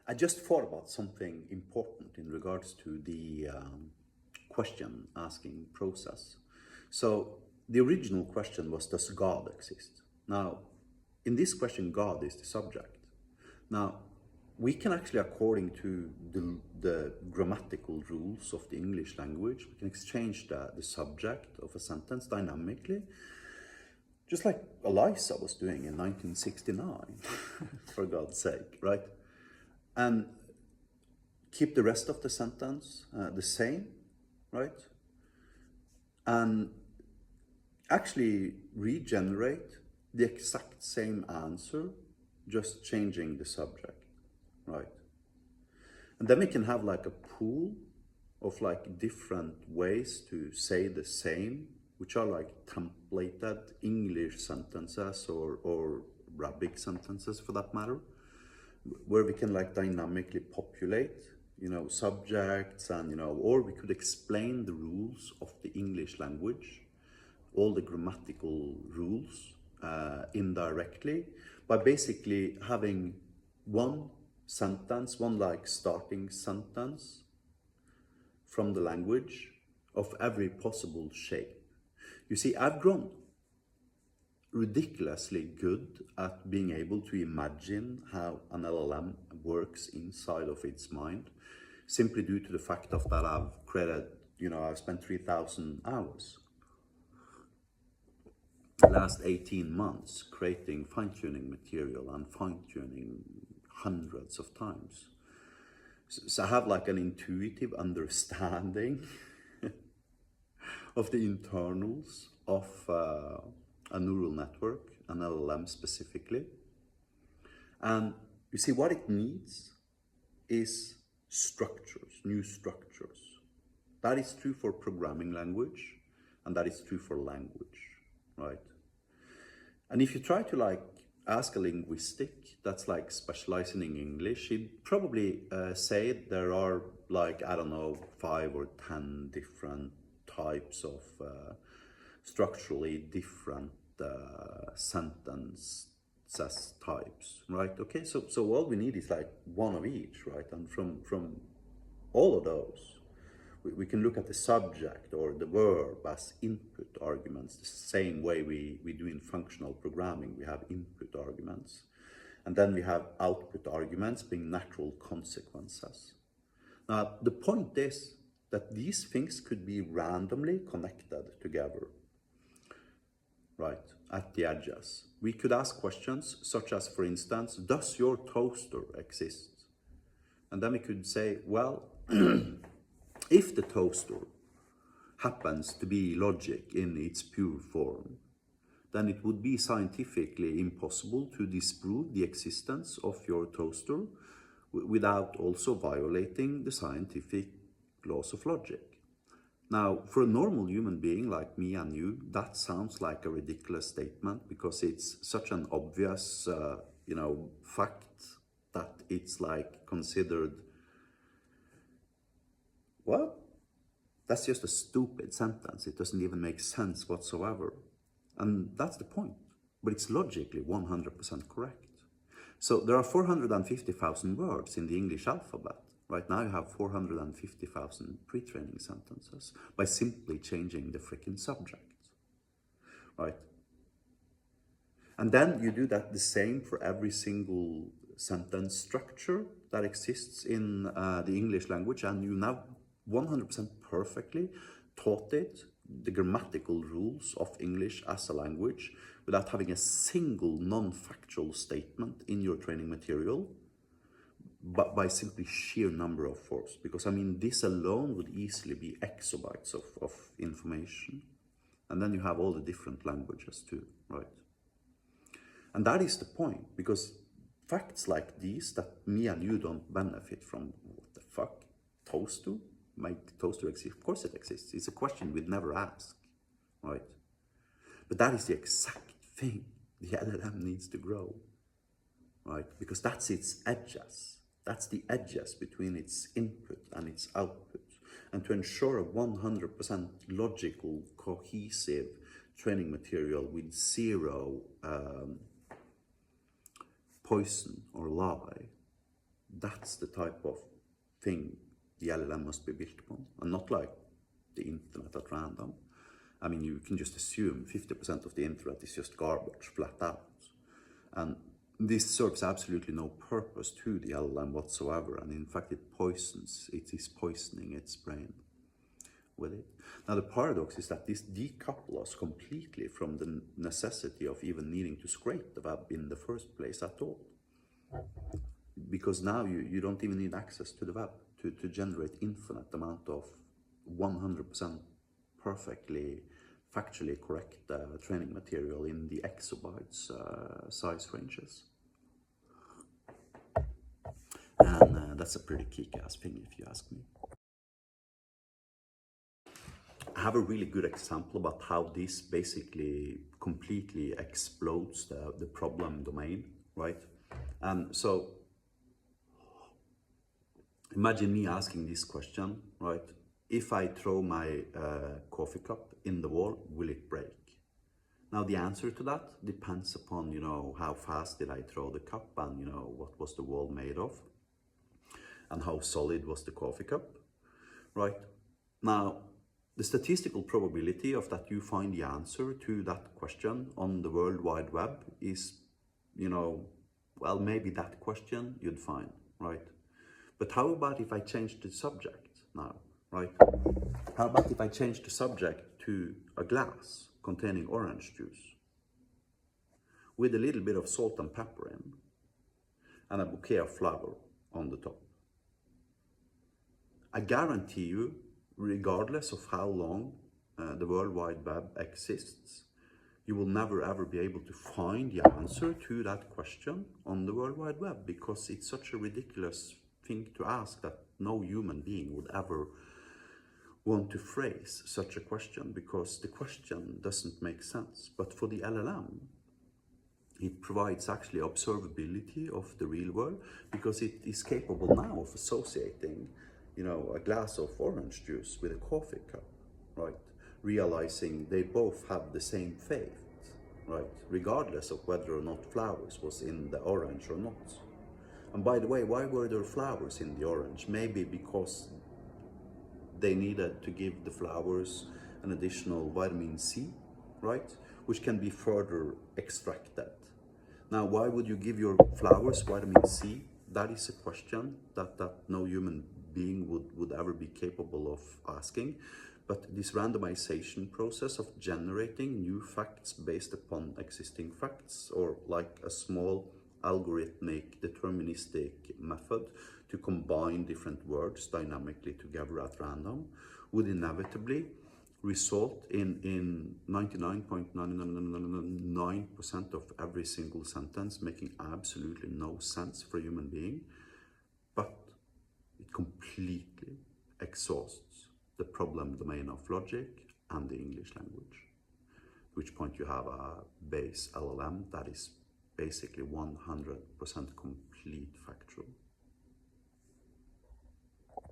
I just thought about something important in regards to the question asking process. So the original question was, does God exist? Now, in this question, God is the subject. Now, we can actually, according to the grammatical rules of the English language, we can exchange the subject of a sentence dynamically, just like Eliza was doing in 1969, for God's sake, right? And keep the rest of the sentence the same, right? And actually regenerate the exact same answer, just changing the subject, right? And then we can have like a pool of like different ways to say the same, which are like templated English sentences or Arabic sentences for that matter, where we can like dynamically populate, subjects and, or we could explain the rules of the English language, all the grammatical rules indirectly by basically having one sentence, one like starting sentence from the language of every possible shape. You see, I've grown ridiculously good at being able to imagine how an LLM works inside of its mind, simply due to the fact of that I've created, I've spent 3,000 hours the last 18 months creating fine-tuning material and fine-tuning hundreds of times. So I have like an intuitive understanding of the internals of a neural network, an LLM specifically. And you see, what it needs is structures, new structures. That is true for programming language, and that is true for language, right? And if you try to like ask a linguistic that's like specializing in English, he'd probably say there are like, I don't know, 5 or 10 different types of structurally different sentences types, right? Okay, so all we need is like one of each, right? And from all of those, we can look at the subject or the verb as input arguments, the same way we do in functional programming. We have input arguments, and then we have output arguments being natural consequences. Now, the point is that these things could be randomly connected together, right, at the edges. We could ask questions such as, for instance, does your toaster exist? And then we could say, well, if the toaster happens to be logic in its pure form, then it would be scientifically impossible to disprove the existence of your toaster without also violating the scientific laws of logic. Now, for a normal human being like me and you, that sounds like a ridiculous statement because it's such an obvious, fact that it's like considered, well, that's just a stupid sentence. It doesn't even make sense whatsoever. And that's the point. But it's logically 100% correct. So there are 450,000 words in the English alphabet. Right now you have 450,000 pre-training sentences by simply changing the freaking subject, right? And then you do that the same for every single sentence structure that exists in the English language, and you now 100% perfectly taught it the grammatical rules of English as a language without having a single non-factual statement in your training material, but by simply sheer number of force. Because I mean, this alone would easily be exabytes of information. And then you have all the different languages too, right? And that is the point, because facts like these that me and you don't benefit from, what the fuck, toaster? Might toaster exist? Of course it exists. It's a question we'd never ask, right? But that is the exact thing the LLM needs to grow, right? Because that's its edges. That's the edges between its input and its output. And to ensure a 100% logical, cohesive training material with zero poison or lie, that's the type of thing the LLM must be built upon, and not like the internet at random. I mean, you can just assume 50% of the internet is just garbage, flat out. And this serves absolutely no purpose to the LLM whatsoever, and in fact it is poisoning its brain with it. Now the paradox is that this decouples us completely from the necessity of even needing to scrape the web in the first place at all. Because now you don't even need access to the web to generate infinite amount of 100% perfectly factually correct training material in the exabytes size ranges. And that's a pretty kick-ass thing if you ask me. I have a really good example about how this basically completely explodes the problem domain, right? And so imagine me asking this question, right? If I throw my coffee cup in the wall, will it break? Now the answer to that depends upon, you know, how fast did I throw the cup, and, you know, what was the wall made of, and how solid was the coffee cup, right? Now, the statistical probability of that you find the answer to that question on the World Wide Web is, you know, well, maybe that question you'd find, right? But how about if I change the subject now, right? How about if I change the subject to a glass containing orange juice with a little bit of salt and pepper in and a bouquet of flower on the top? I guarantee you, regardless of how long the World Wide Web exists, you will never ever be able to find the answer to that question on the World Wide Web, because it's such a ridiculous thing to ask that no human being would ever want to phrase such a question, because the question doesn't make sense. But for the LLM, it provides actually observability of the real world, because it is capable now of associating, you know, a glass of orange juice with a coffee cup, right? Realizing they both have the same fate, right? Regardless of whether or not flowers was in the orange or not. And by the way, why were there flowers in the orange? Maybe because they needed to give the flowers an additional vitamin C, right? Which can be further extracted. Now, why would you give your flowers vitamin C? That is a question that no human being would ever be capable of asking. But this randomization process of generating new facts based upon existing facts, or like a small algorithmic deterministic method to combine different words dynamically together at random, would inevitably result in 99.999% of every single sentence making absolutely no sense for a human being, but it completely exhausts the problem domain of logic and the English language. At which point you have a base LLM that is basically 100% complete factual.